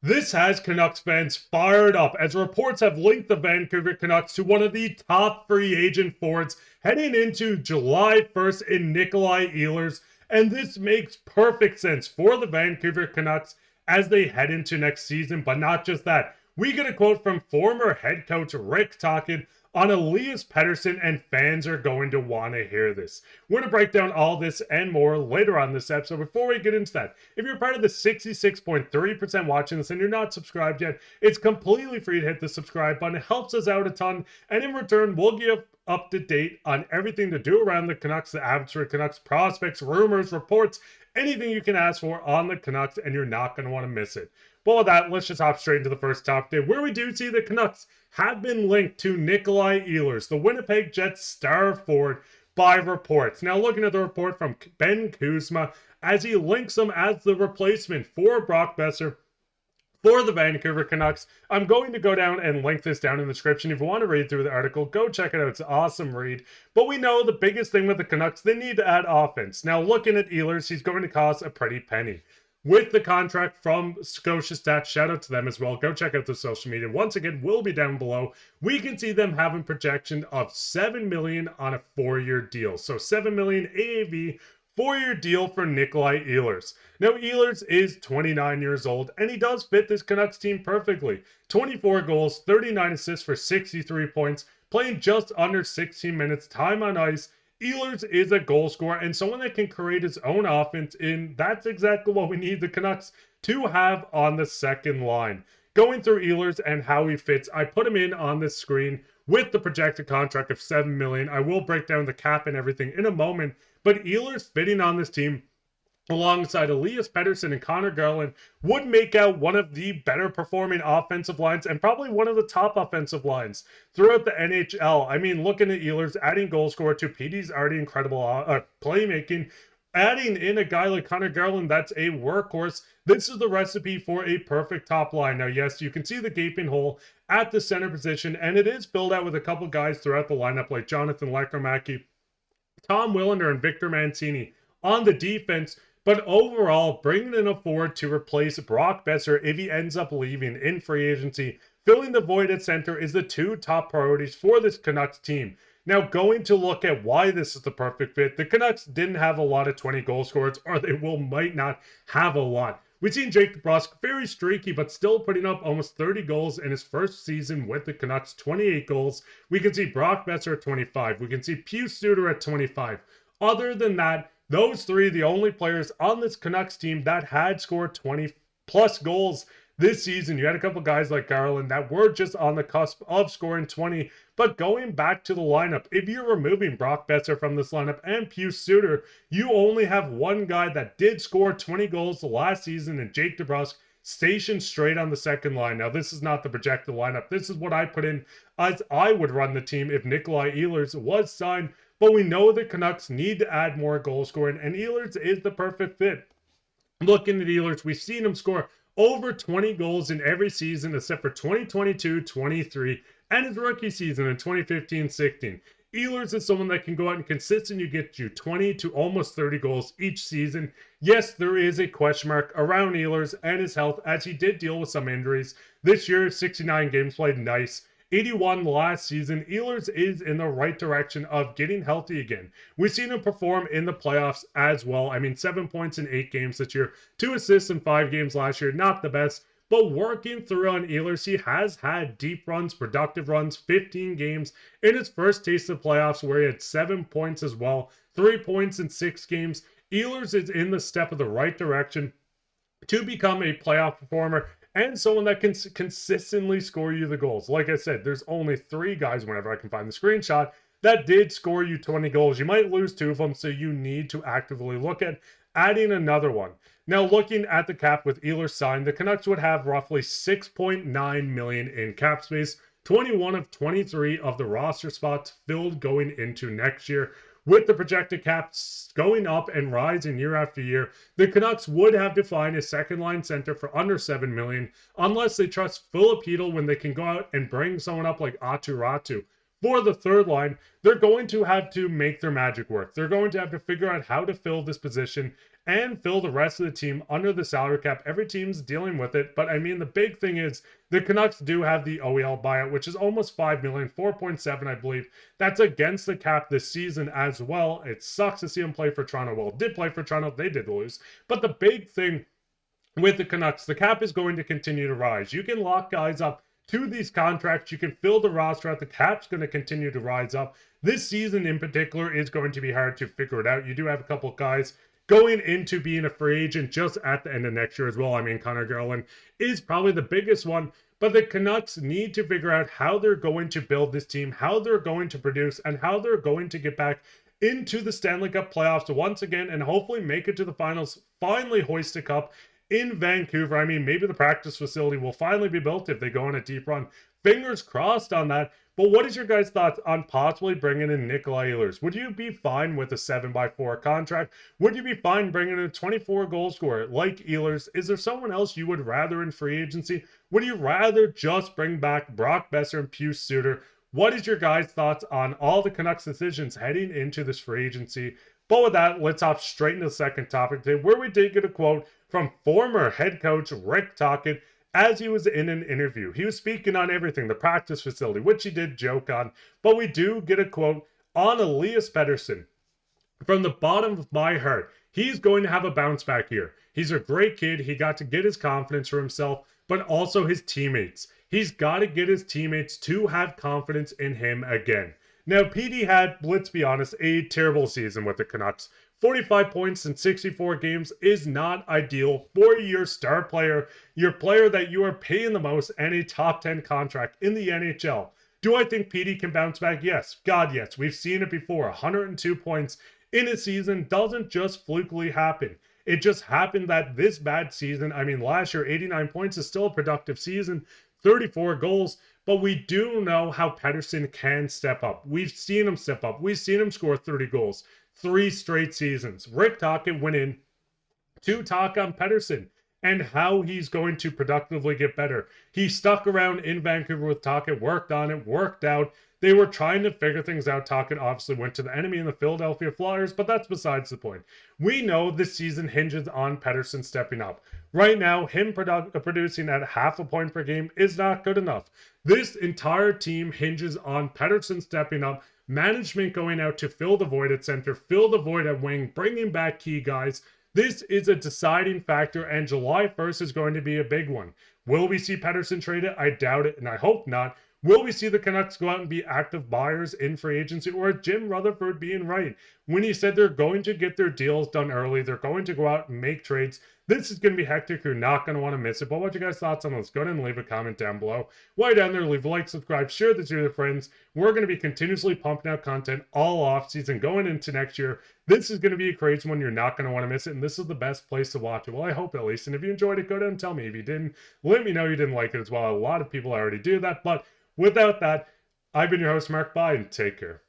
This has Canucks fans fired up as reports have linked the Vancouver Canucks to one of the top free agent forwards heading into July 1st in Nikolaj Ehlers, and this makes perfect sense for the Vancouver Canucks as they head into next season. But not just that. We get a quote from former head coach Rick Tocchet on Elias Pettersson, and fans are going to want to hear this. We're going to break down all this and more later on this episode. Before we get into that, if you're part of the 66.3% watching this and you're not subscribed yet, it's completely free to hit the subscribe button. It helps us out a ton, and in return, we'll give up to date on everything to do around the Canucks, the Abbotsford Canucks, prospects, rumors, reports, anything you can ask for on the Canucks, and you're not going to want to miss it. But with that, let's just hop straight into the first topic, where we do see the Canucks have been linked to Nikolaj Ehlers, the Winnipeg Jets star forward, by reports. Now, looking at the report from Ben Kuzma, as he links him as the replacement for Brock Boeser for the Vancouver Canucks. I'm going to go down and link this down in the description. If you want to read through the article, go check it out. It's an awesome read. But we know the biggest thing with the Canucks, they need to add offense. Now, looking at Ehlers, he's going to cost a pretty penny. With the contract from Scotia Stats, shout out to them as well. Go check out the social media. Once again, will be down below. We can see them having projection of $7 million on a 4-year deal. So $7 million AAV, 4-year deal for Nikolaj Ehlers. Now, Ehlers is 29 years old, and he does fit this Canucks team perfectly. 24 goals, 39 assists for 63 points, playing just under 16 minutes time on ice. Ehlers is a goal scorer and someone that can create his own offense, and that's exactly what we need the Canucks to have on the second line. Going through Ehlers and how he fits, I put him in on this screen with the projected contract of $7 million. I will break down the cap and everything in a moment, but Ehlers fitting on this team alongside Elias Pettersson and Conor Garland would make out one of the better performing offensive lines and probably one of the top offensive lines throughout the NHL. I mean, looking at Ehlers, adding goal scorer to PD's already incredible playmaking, adding in a guy like Conor Garland that's a workhorse. This is the recipe for a perfect top line. Now, yes, you can see the gaping hole at the center position, and it is filled out with a couple guys throughout the lineup like Jonathan Lekromacki, Tom Willander, and Victor Mancini on the defense. But overall, bringing in a forward to replace Brock Boeser if he ends up leaving in free agency, filling the void at center is the two top priorities for this Canucks team. Now, going to look at why this is the perfect fit, the Canucks didn't have a lot of 20 goal scorers, or they might not have a lot. We've seen Jake DeBrusk, very streaky, but still putting up almost 30 goals in his first season with the Canucks, 28 goals. We can see Brock Boeser at 25. We can see Pius Suter at 25. Other than that, those three, the only players on this Canucks team that had scored 20-plus goals this season. You had a couple guys like Garland that were just on the cusp of scoring 20. But going back to the lineup, if you're removing Brock Boeser from this lineup and Pius Suter, you only have one guy that did score 20 goals the last season, and Jake DeBrusk stationed straight on the second line. Now, this is not the projected lineup. This is what I put in as I would run the team if Nikolaj Ehlers was signed. But we know the Canucks need to add more goal scoring, and Ehlers is the perfect fit. Looking at Ehlers, we've seen him score over 20 goals in every season except for 2022-23 and his rookie season in 2015-16. Ehlers is someone that can go out and consistently get you 20 to almost 30 goals each season. Yes, there is a question mark around Ehlers and his health as he did deal with some injuries. This year, 69 games played, nice. 81 last season. Ehlers is in the right direction of getting healthy again. We've seen him perform in the playoffs as well. I mean, 7 points in 8 games this year, 2 assists in 5 games last year. Not the best, but working through on Ehlers, he has had deep runs, productive runs, 15 games in his first taste of playoffs where he had 7 points as well, 3 points in 6 games. Ehlers is in the step of the right direction to become a playoff performer and someone that can consistently score you the goals. Like I said, there's only 3 guys, whenever I can find the screenshot, that did score you 20 goals. You might lose 2 of them, so you need to actively look at adding another one. Now, looking at the cap with Ehlers signed, the Canucks would have roughly $6.9 million in cap space, 21 of 23 of the roster spots filled going into next year. With the projected caps going up and rising year after year, the Canucks would have to find a second-line center for under $7 million unless they trust Filip Hronek when they can go out and bring someone up like Aatu Räty. For the third line, they're going to have to make their magic work. They're going to have to figure out how to fill this position and fill the rest of the team under the salary cap. Every team's dealing with it, but I mean, the big thing is the Canucks do have the OEL buyout, which is almost $5 million, 4.7, I believe. That's against the cap this season as well. It sucks to see him play for Toronto. Well, did play for Toronto, they did lose. But the big thing with the Canucks, the cap is going to continue to rise. You can lock guys up to these contracts. You can fill the roster out. The cap's going to continue to rise up. This season in particular is going to be hard to figure it out. You do have a couple guys going into being a free agent just at the end of next year as well. I mean, Connor Garland is probably the biggest one, but the Canucks need to figure out how they're going to build this team, how they're going to produce, and how they're going to get back into the Stanley Cup playoffs once again and hopefully make it to the finals, finally hoist a cup in Vancouver. I mean, maybe the practice facility will finally be built if they go on a deep run. Fingers crossed on that. But what is your guys' thoughts on possibly bringing in Nikolaj Ehlers? Would you be fine with a 7x4 contract? Would you be fine bringing in a 24 goal scorer like Ehlers? Is there someone else you would rather in free agency? Would you rather just bring back Brock Boeser and Pius Suter? What is your guys' thoughts on all the Canucks decisions heading into this free agency? But with that, let's hop straight into the second topic today, where we did get a quote from former head coach Rick Tocchet as he was in an interview. He was speaking on everything, the practice facility, which he did joke on, but we do get a quote on Elias Pettersson. From the bottom of my heart, he's going to have a bounce back year. He's a great kid. He got to get his confidence for himself, but also his teammates. He's got to get his teammates to have confidence in him again. Now, PD had, let's be honest, a terrible season with the Canucks. 45 points in 64 games is not ideal for your star player, your player that you are paying the most, and a top 10 contract in the NHL. Do I think PD can bounce back? Yes. God, yes. We've seen it before. 102 points in a season doesn't just flukily happen. It just happened that this bad season, I mean, last year, 89 points is still a productive season, 34 goals, but we do know how Pettersson can step up. We've seen him step up. We've seen him score 30 goals, 3 straight seasons. Rick Tocchet went in to talk on Pettersson and how he's going to productively get better. He stuck around in Vancouver with Tocchet, worked on it, worked out. They were trying to figure things out. Tocchet obviously went to the enemy in the Philadelphia Flyers, but that's besides the point. We know this season hinges on Pettersson stepping up. Right now, him producing at half a point per game is not good enough. This entire team hinges on Pettersson stepping up, management going out to fill the void at center, fill the void at wing, bringing back key guys. This is a deciding factor, and July 1st is going to be a big one. Will we see Pettersson traded? I doubt it, and I hope not. Will we see the Canucks go out and be active buyers in free agency, or Jim Rutherford being right when he said they're going to get their deals done early, they're going to go out and make trades? This is going to be hectic. You're not going to want to miss it. But what are you guys' thoughts on this? Go ahead and leave a comment down below. While you're down there, leave a like, subscribe, share this with your friends. We're going to be continuously pumping out content all off season going into next year. This is going to be a crazy one. You're not going to want to miss it. And this is the best place to watch it. Well, I hope at least. And if you enjoyed it, go down and tell me. If you didn't, let me know you didn't like it as well. A lot of people already do that. But without that, I've been your host, Mark. Bye and take care.